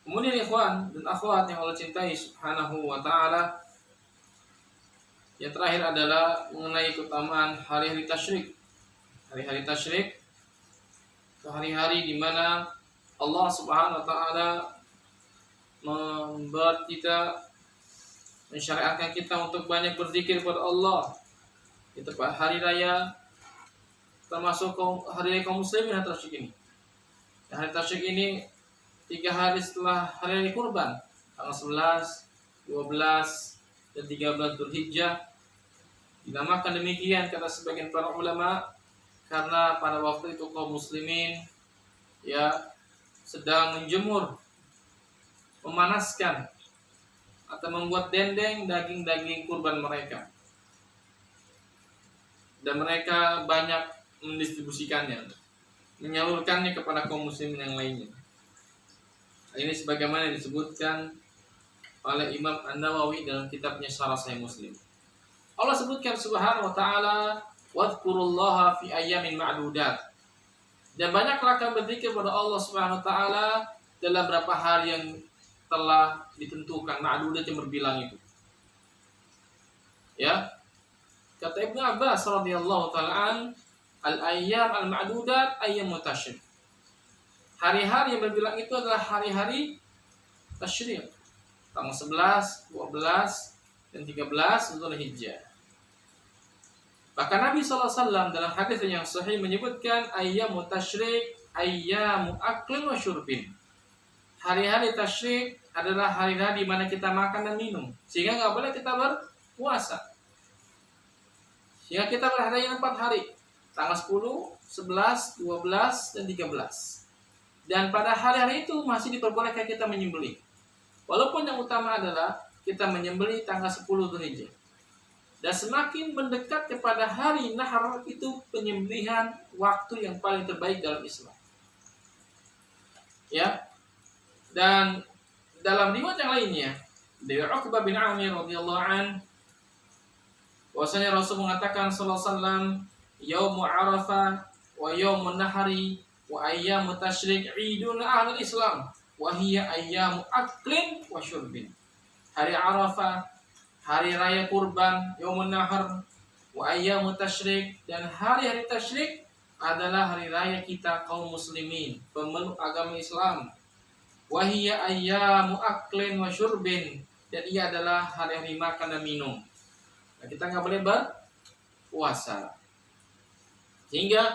Kemudian ikhwan dan akhwat yang Allah cintai Subhanahu wa taala, yang terakhir adalah mengenai keutamaan hari-hari tasyrik. Hari-hari tasyrik itu hari-hari di mana Allah Subhanahu wa taala membuat kita, mensyariatkan kita untuk banyak berzikir kepada Allah. Itu hari raya, termasuk hari raya kaum muslimin yang tasyrik ini. Hari tasyrik ini 3 hari setelah hari raya kurban, tanggal 11, 12, dan 13 Dzulhijjah. Dinamakan demikian kata sebagian para ulama karena pada waktu itu kaum muslimin ya sedang menjemur, memanaskan atau membuat dendeng daging-daging kurban mereka, dan mereka banyak mendistribusikannya, menyalurkannya kepada kaum muslimin yang lainnya. Ini sebagaimana disebutkan oleh Imam An-Nawawi dalam kitabnya Syarah Sahih Muslim. Allah sebutkan Subhanahu wa taala, "Wadhkurullaha fi ayyamin ma'dudat." Dan banyaklah kalian berzikir kepada Allah Subhanahu wa taala dalam berapa hari yang telah ditentukan, ma'dudat yang berbilang itu. Ya. Kata Ibnu Abbas radhiyallahu taala an, "Al-ayyam al-ma'dudat ayyamut tasyrik." Hari-hari yang berbilang itu adalah hari-hari tasyrik. Tanggal 11, 12, dan 13 Dzulhijjah. Bahkan Nabi SAW dalam hadis yang sahih menyebutkan ayyamut tasyrik ayyamu aklin wa syurbin. Hari-hari tasyrik adalah hari-hari di mana kita makan dan minum, sehingga nggak boleh kita berpuasa. Sehingga kita berhari 4 hari, tanggal 10, 11, 12, dan 13. Dan pada hari-hari itu masih diperbolehkan kita menyembelih. Walaupun yang utama adalah kita menyembelih tanggal 10 Dzulhijjah. Dan semakin mendekat kepada hari Nahar, itu penyembelihan waktu yang paling terbaik dalam Islam. Ya. Dan dalam riwayat yang lainnya dari Uqbah bin Amir radhiyallahu an, bahwasanya Rasul mengatakan sallallahu alaihi wasallam, "Yaumu Arafah wa yaumun nahari wa ayyamut tasyrik idun ahlul Islam wa hiya ayyamu aklin wa syurbin." Hari Arafah, hari raya kurban, yaumun nahar, wa ayyamut tasyrik, dan hari-hari tasyrik adalah hari raya kita kaum muslimin, pemeluk agama Islam. Wa hiya ayyamu aklin wa syurbin, dan ia adalah hari-hari makan dan minum. Nah, kita nggak boleh berpuasa. Sehingga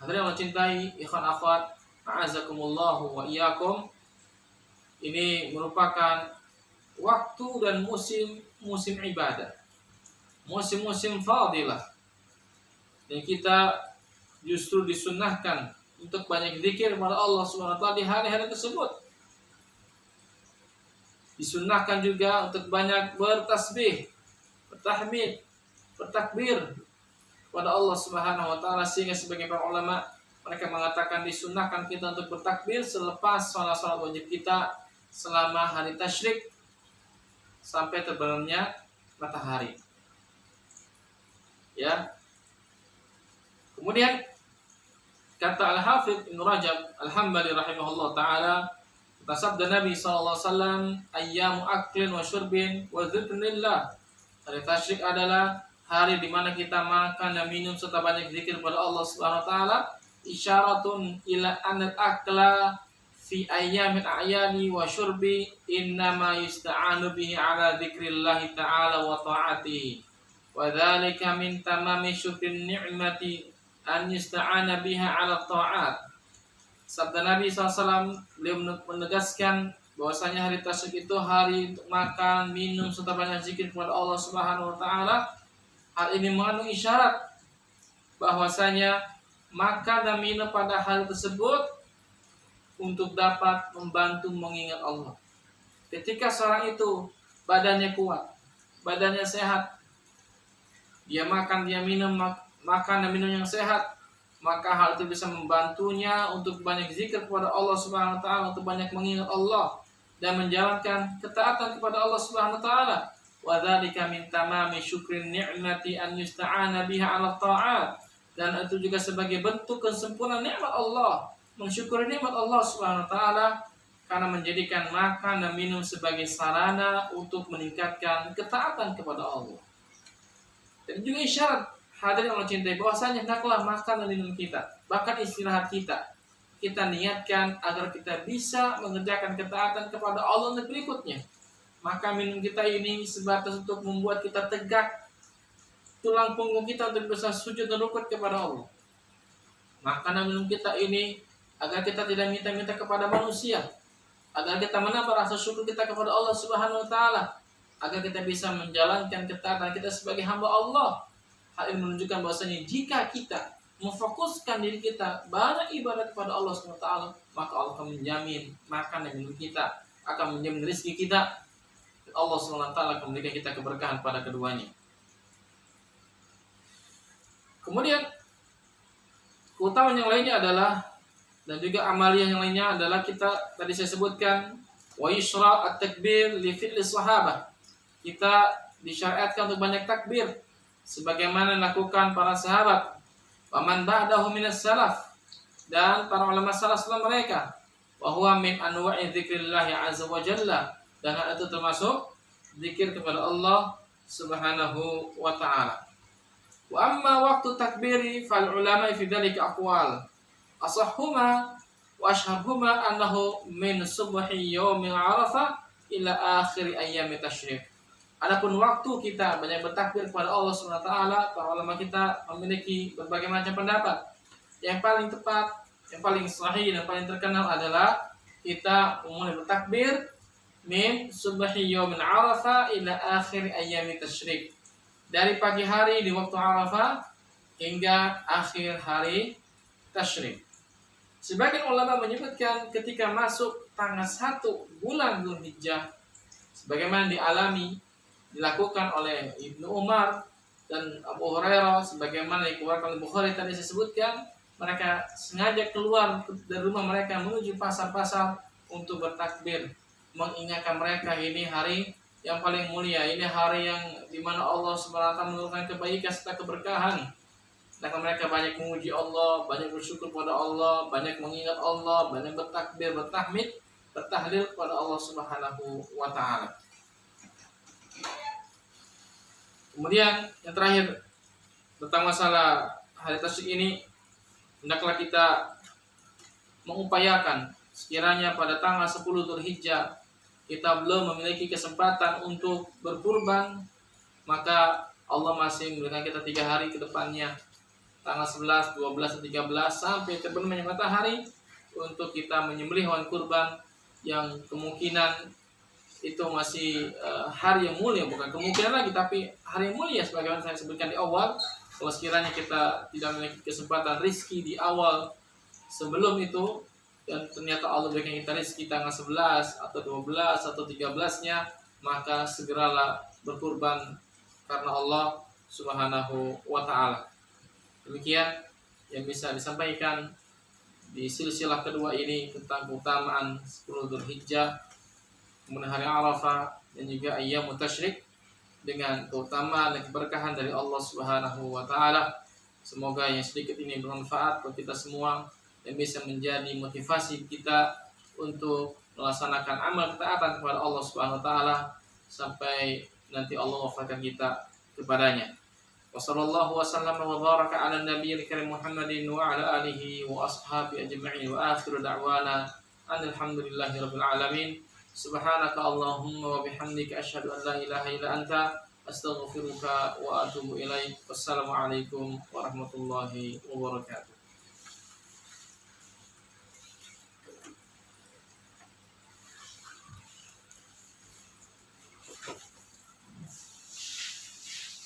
hadirin Allah cintai, ikhwan akhwat, a'azakumullahu wa iyyakum, ini merupakan waktu dan musim ibadah, musim-musim fadilah, dan kita justru disunnahkan untuk banyak zikir kepada Allah Subhanahu wa taala di hari-hari tersebut. Disunnahkan juga untuk banyak bertasbih, bertahmid, bertakbir kepada Allah Subhanahu wa taala, sehingga sebagian para ulama mereka mengatakan disunnahkan kita untuk bertakbir selepas salat-salat wajib kita selama hari tasyrik sampai terbenamnya matahari. Ya. Kemudian kata Al-Hafidz Ibnu Rajab Al-Hambali rahimahullah taala, kata sabda Nabi sallallahu alaihi wasallam, "Ayyamu aklin wa syurbin wa dzikrillah." Hari tasyrik adalah hari di mana kita makan dan minum serta banyak zikir kepada Allah Subhanahu wa taala, isyaratun ila anal akla fi ayyamin a'yani wa syurbi innama yusta'anu bihi ala dzikrillahi ta'ala wa ta'atihi wa dzalika min tamami syukrin ni'mati an yusta'ana biha ala ta'at. Sabda Nabi SAW, beliau menegaskan bahwasanya hari tasyrik itu hari untuk makan, minum serta banyak zikir kepada Allah Subhanahu wa taala. Hal ini mengandung isyarat bahwasanya makan dan minum pada hari tersebut untuk dapat membantu mengingat Allah. Ketika seorang itu badannya kuat, badannya sehat, dia makan, dia minum, makan dan minum yang sehat, maka hal itu bisa membantunya untuk banyak zikir kepada Allah Subhanahu wa taala, untuk banyak mengingat Allah dan menjalankan ketaatan kepada Allah Subhanahu wa taala. Wa dzalika min tamami syukrin ni'mati an yusta'ana biha 'ala ta'at.
dan itu juga sebagai bentuk kesempurnaan nikmat Allah, mensyukuri nikmat Allah Subhanahu wa taala karena menjadikan makan dan minum sebagai sarana untuk meningkatkan ketaatan kepada Allah. Dan juga isyarat hadirin Allah cintai bahwasanya hendaklah makan dan minum kita, bahkan istirahat kita niatkan agar kita bisa mengerjakan ketaatan kepada Allah untuk berikutnya. Maka minum kita ini sebatas untuk membuat kita tegak tulang punggung kita untuk bisa sujud dan rukuk kepada Allah. Makanan minum kita ini agar kita tidak minta-minta kepada manusia, agar kita menambah rasa syukur kita kepada Allah Subhanahu wa taala, agar kita bisa menjalankan ketaatan kita sebagai hamba Allah. Hal ini menunjukkan bahwasanya jika kita memfokuskan diri kita banyak ibadah kepada Allah Subhanahu wa taala, maka Allah akan menjamin makan dan minum kita, akan menjamin rezeki kita. Allah Subhanahu wa taala akan memberikan kita keberkahan pada keduanya. Kemudian keutamaan yang lainnya adalah, dan juga amalia yang lainnya adalah, kita tadi saya sebutkan wa yusra at-takbir li fi'li sahabah. Kita disyariatkan untuk banyak takbir sebagaimana dilakukan para sahabat, wa man ba'dahu minas salaf, dan para ulama salaf setelah mereka, wa huwa min anwa'i dzikrillah azza wa jalla, dan hal itu termasuk zikir kepada Allah Subhanahu wa taala. Wa amma waktu takbiri fal ulama fi dzalika aqwal asahhuma wa ashharuhuma annahu min subhi yaumil arafah ila akhir ayyam tasyrik. Adapun waktu kita banyak bertakbir kepada Allah Subhanahu wa taala, para ulama kita memiliki berbagai macam pendapat. Yang paling tepat, yang paling sahih dan paling terkenal adalah kita mulai bertakbir min subhi yaumil arafah ila akhir ayyam tasyrik. Dari pagi hari di waktu Arafah hingga akhir hari Tasyrik. Sebagian ulama menyebutkan ketika masuk tanggal 1 bulan Dzulhijjah, sebagaimana dilakukan oleh Ibnu Umar dan Abu Hurairah, sebagaimana dikeluarkan oleh Bukhari tadi saya sebutkan, mereka sengaja keluar dari rumah mereka menuju pasar-pasar untuk bertakbir, mengingatkan mereka ini hari yang paling mulia, ini hari yang dimana Allah SWT menurunkan kebaikan serta keberkahan. Dan mereka banyak memuji Allah, banyak bersyukur kepada Allah, banyak mengingat Allah, banyak bertakbir, bertahmid, bertahlil kepada Allah Subhanahu wa taala. Kemudian yang terakhir tentang masalah hari tasyrik ini, hendaklah kita mengupayakan sekiranya pada tanggal 10 Dzulhijjah kita belum memiliki kesempatan untuk berkurban, maka Allah masih memberikan kita 3 hari ke depannya, tanggal 11, 12, dan 13 sampai terbenamnya matahari, untuk kita menyembelih hewan kurban yang kemungkinan itu masih hari yang mulia, bukan kemungkinan lagi tapi hari yang mulia sebagaimana saya sebutkan di awal. Kalau sekiranya kita tidak memiliki kesempatan rizki di awal sebelum itu, dan ternyata Allah berikan kita rezeki tanggal 11 atau 12 atau 13-nya, maka segeralah berkurban karena Allah Subhanahu wa taala. Demikian yang bisa disampaikan di silsilah kedua ini tentang keutamaan 10 Dzulhijjah, kemudian hari Arafah, dan juga ayyamut tasyrik dengan keutamaan dan keberkahan dari Allah Subhanahu wa taala. Semoga yang sedikit ini bermanfaat bagi kita semua dan bisa menjadi motivasi kita untuk melaksanakan amal ketaatan kepada Allah Subhanahu wa taala sampai nanti Allah wafatkan kita kepadanya. Wassallallahu wasallam wa baraka ala nabiyil karim Muhammadin wa ala alihi wa ashabi ajma'in wa akhiru da'wana alhamdulillahirabbil alamin. Subhanaka Allahumma wa bihamdika asyhadu an la ilaha illa anta astaghfiruka wa atubu ilaik. Wassalamu alaikum warahmatullahi wabarakatuh.